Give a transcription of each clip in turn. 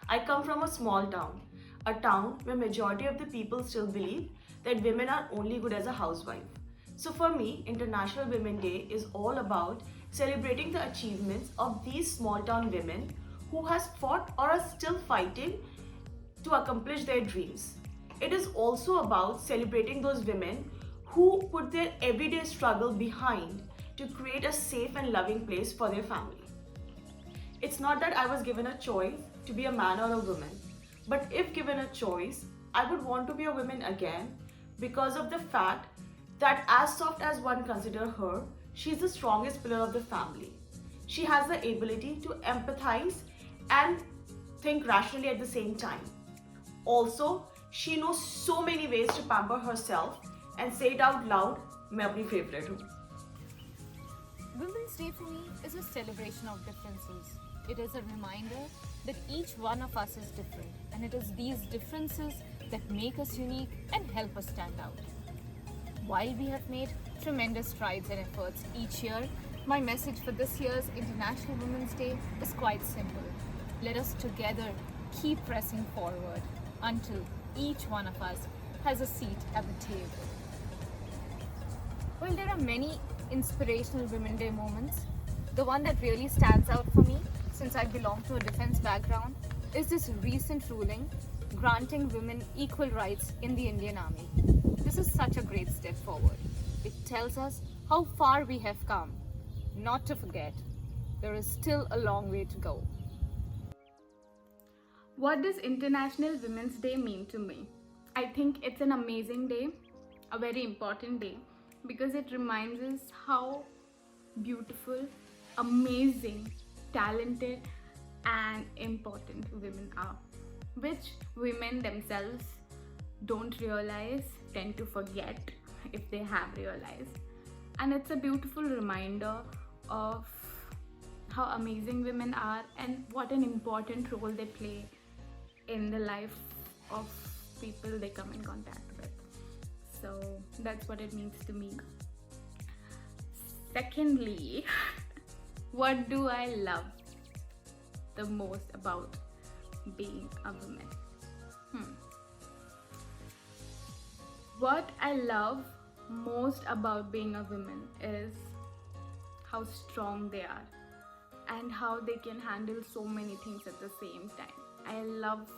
I come from a small town, a town where majority of the people still believe that women are only good as a housewife. So for me, International Women's Day is all about celebrating the achievements of these small town women who has fought or are still fighting to accomplish their dreams. It is also about celebrating those women who put their everyday struggle behind to create a safe and loving place for their family. It's not that I was given a choice to be a man or a woman, but if given a choice, I would want to be a woman again because of the fact that, as soft as one consider her, she's the strongest pillar of the family. She has the ability to empathize and think rationally at the same time. Also, she knows so many ways to pamper herself and say it out loud, मैं अपनी favorite हूँ. Women's Day for me is a celebration of differences. It is a reminder that each one of us is different, and it is these differences that make us unique and help us stand out. While we have made tremendous strides and efforts each year, my message for this year's International Women's Day is quite simple. Let us together keep pressing forward until each one of us has a seat at the table. Well, there are many inspirational Women's Day moments. The one that really stands out for me, since I belong to a defense background, is this recent ruling granting women equal rights in the Indian Army. This is such a great step forward. It tells us how far we have come. Not to forget, there is still a long way to go. What does International Women's Day mean to me? I think it's an amazing day, a very important day, because it reminds us how beautiful, amazing, talented, and important women are, which women themselves don't realize, tend to forget if they have realized. And it's a beautiful reminder of how amazing women are and what an important role they play in the life of people they come in contact with. So that's what it means to me. Secondly, what do I love the most about being a woman? What I love most about being a woman is how strong they are and how they can handle so many things at the same time. I love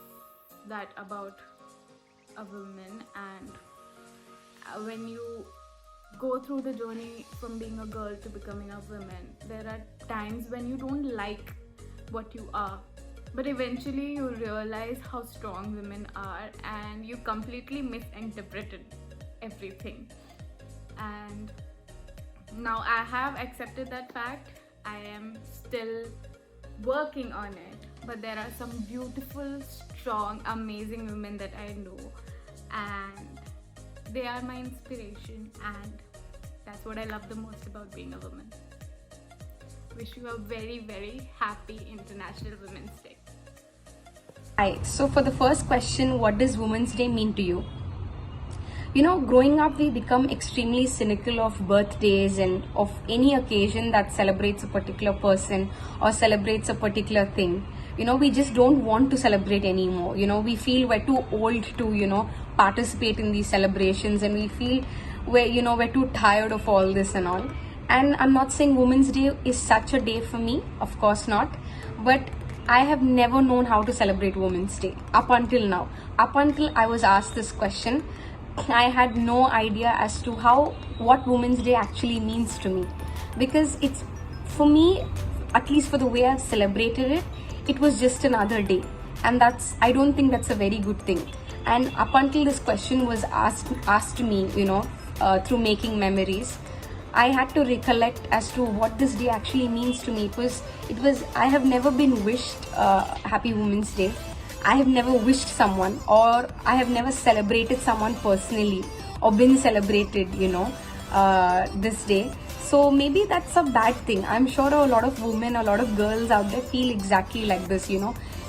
that about a woman. And when you go through the journey from being a girl to becoming a woman, there are times when you don't like what you are, but eventually you realize how strong women are and you completely misinterpreted everything. And now I have accepted that fact. I am still working on it, but there are some beautiful, strong, amazing women that I know, and they are my inspiration, and that's what I love the most about being a woman. Wish you a very, very happy International Women's Day. Hi, so for the first question, what does Women's Day mean to you? You know, growing up, we become extremely cynical of birthdays and of any occasion that celebrates a particular person or celebrates a particular thing. You know, we just don't want to celebrate anymore. You know, we feel we're too old to, participate in these celebrations, and we feel we're too tired of all this and all. And I'm not saying Women's Day is such a day for me, of course not, but I have never known how to celebrate Women's Day up until now. Up until I was asked this question, I had no idea as to what Women's Day actually means to me, because it's, for me, at least for the way I've celebrated it, it was just another day, and I don't think that's a very good thing. And up until this question was asked to me, through making memories, I had to recollect as to what this day actually means to me. It was I have never been wished Happy Women's Day. I have never wished someone, or I have never celebrated someone personally or been celebrated, this day. So maybe that's a bad thing. I'm sure a lot of women, a lot of girls out there feel exactly like this,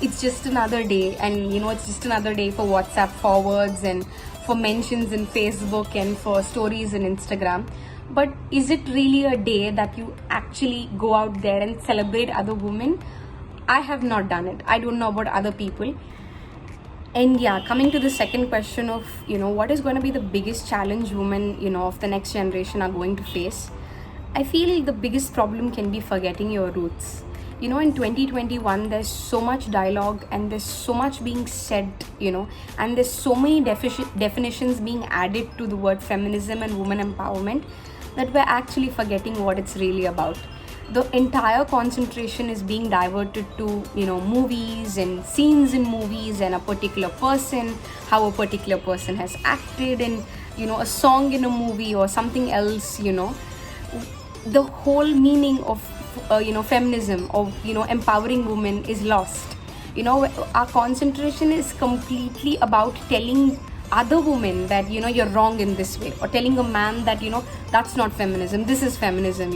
It's just another day, and, it's just another day for WhatsApp forwards and for mentions in Facebook and for stories in Instagram. But is it really a day that you actually go out there and celebrate other women? I have not done it. I don't know about other people. And yeah, coming to the second question of, what is going to be the biggest challenge women, of the next generation are going to face? I feel the biggest problem can be forgetting your roots. In 2021, there's so much dialogue and there's so much being said, and there's so many definitions being added to the word feminism and women empowerment that we're actually forgetting what it's really about. The entire concentration is being diverted to, movies and scenes in movies and a particular person, how a particular person has acted in, a song in a movie or something else, the whole meaning of feminism, of empowering women is lost. Our concentration is completely about telling other women that you're wrong in this way, or telling a man that that's not feminism, this is feminism.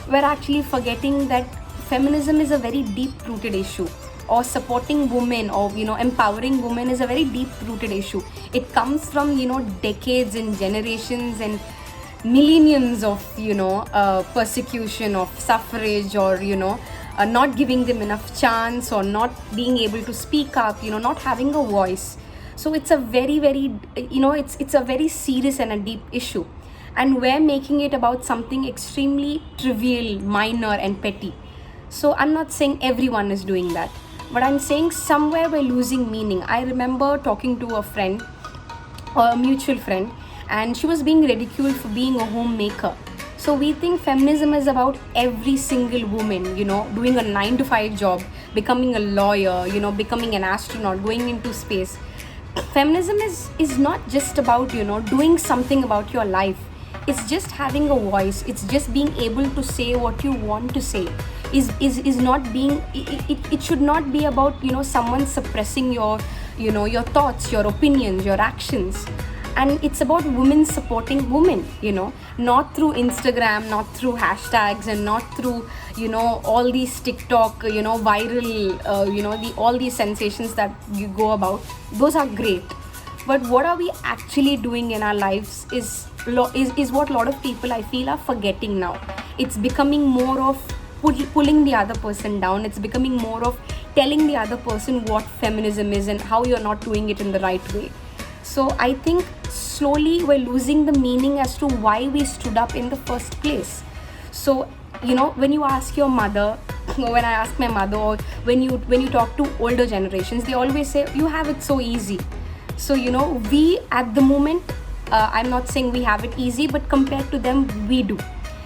We're actually forgetting that feminism is a very deep rooted issue, or supporting women, or empowering women is a very deep rooted issue. It comes from decades and generations and millenniums of persecution, of suffrage, or not giving them enough chance, or not being able to speak up, not having a voice. So it's a very it's a very serious and a deep issue, and we're making it about something extremely trivial, minor and petty. So I'm not saying everyone is doing that, but I'm saying somewhere we're losing meaning. I remember talking to a friend, a mutual friend, and she was being ridiculed for being a homemaker. So we think feminism is about every single woman, doing a 9-to-5 job, becoming a lawyer, becoming an astronaut, going into space. Feminism is not just about, doing something about your life. It's just having a voice. It's just being able to say what you want to say. Is not being, it should not be about, someone suppressing your, your thoughts, your opinions, your actions. And it's about women supporting women, not through Instagram, not through hashtags, and not through, all these TikTok, viral, all these sensations that you go about. Those are great. But what are we actually doing in our lives is what a lot of people, I feel, are forgetting now. It's becoming more of pulling the other person down. It's becoming more of telling the other person what feminism is and how you're not doing it in the right way. So I think slowly we're losing the meaning as to why we stood up in the first place. So, when you ask your mother, or when I ask my mother, or when you talk to older generations, they always say, you have it so easy. So, we at the moment, I'm not saying we have it easy, but compared to them, we do.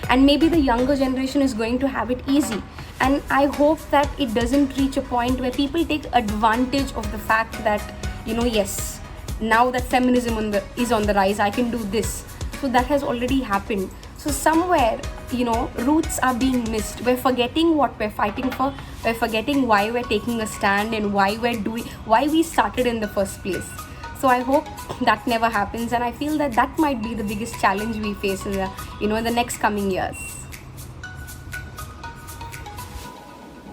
And maybe the younger generation is going to have it easy. And I hope that it doesn't reach a point where people take advantage of the fact that, yes, now that feminism is on the rise, I can do this. So that has already happened. So somewhere, roots are being missed. We're forgetting what we're fighting for. We're forgetting why we're taking a stand and why we started in the first place. So I hope that never happens, and I feel that might be the biggest challenge we face in the, in the next coming years.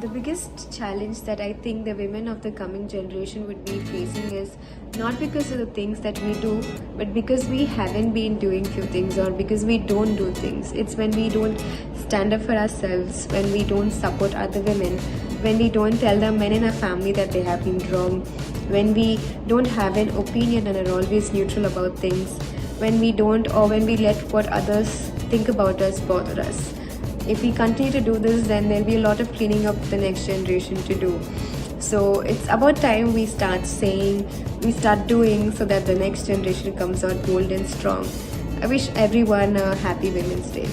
The biggest challenge that I think the women of the coming generation would be facing is not because of the things that we do, but because we haven't been doing few things, or because we don't do things. It's when we don't stand up for ourselves, when we don't support other women, when we don't tell the men in our family that they have been wrong, when we don't have an opinion and are always neutral about things, when we don't, or when we let what others think about us bother us. If we continue to do this, then there'll be a lot of cleaning up the next generation to do. So it's about time we start saying, we start doing, so that the next generation comes out bold and strong. I wish everyone a happy Women's Day.